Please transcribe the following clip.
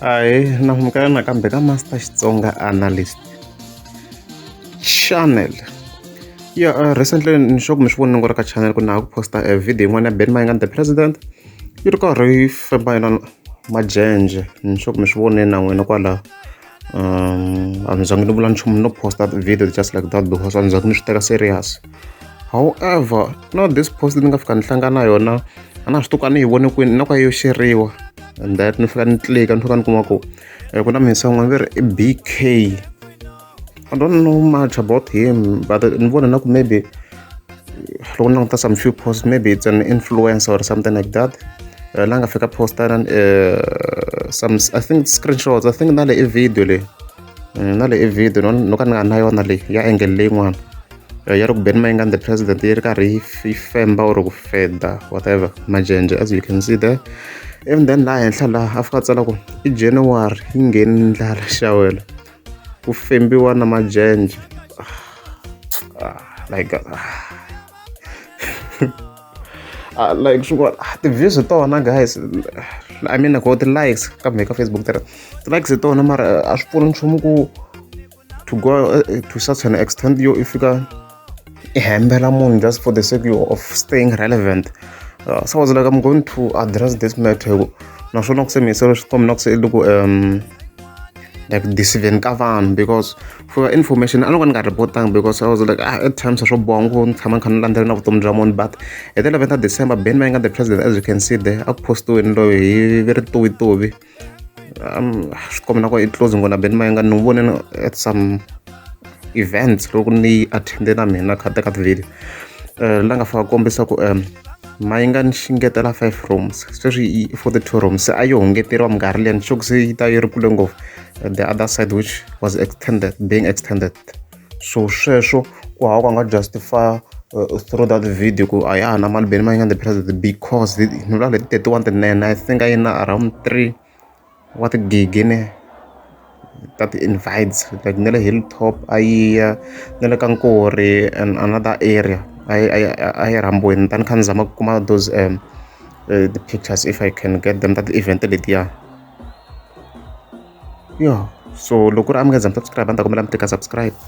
Ahee, namuka nakambe ka Master Xitsonga Analyst channel. Recently ni sure ku mi swi vonile ngori ka channel ku na ha ku posta a video yin'wana ya Benny Mayengani the president yi ri karhi yi famba yona majenje. Ni sure ku mi swi vonile na n'wina kwala. A ni zangi ni vula nchumu no posta video just like that because a ni zangi ni swi teka serious. However, this post ni nga fika ni hlangana na yona a na swi tivi ku a ni yi vone kwini na ku a yo share-riwa. And that ni fika ni tlika ni fika ni kuma ku ku na minsa n'wana va ri i BK. I don't know much about him, but ni vona na ku maybe loko ni languta some few posts maybe it's an influencer or something like that. La nga fika posta some I think screenshots, I think na le i video le. Na le i video no ka ni nga na yona le ya angle leyin'wana. Ya ri ku Benny Mayengani the president yi ri karhi yi femba or ku feda whatever majenje as you can see there. Even then la henhla laha a fika tsala ku i January yi ngheni ndlala xawela ku fembiwa na majenje like like swin'wana ti-views hi tona guys, I mean ko ti-likes kambe ka Facebook ti-likes hi tona mara a swi pfuni nchumu ku to go to such an extent yo i fika i hembela munhu just for the sake of staying relevant. So I was like, I'm going to address this matter. Naswona ku se mi yisela xikombo na ku se i loko like disiveni ka vanhu because for information a loko ni nga report-angi because I was like at times swo boha ku ni tshama ni kha ni landzela na vutomi bya munhu, but hi the 11th of December Benny Mayengani the president as you can see there a postiweni loyi hi ritovitovii. Swi komba na ku i closing na Benny Mayengani ni vone at some events loko ni attende na mina kha teka ti-video la nga fika kombisa ku Mayengani xi ngetela 5 rooms sweswi for the 2 rooms se a yi hungeteriwa minkarhi liya ni sure ku se yi ta yi ri kule ngopfu the other side which was being extended. So sweswo ku hava ku nga justify through that video ku a ya na mali Benny Mayengani the president because ni vula leti 31 tinene I think a yi na around 3 wa tigigi ne that invites like na le Hilltop a yi ya na le ka Nkori and another area a yi rhambiweni tani kha ni zama ku kuma those the pictures if I can get them that event letiya. So loko ku ri a mi nga zangi subscribe a ni ta kombela mi tika subscribe.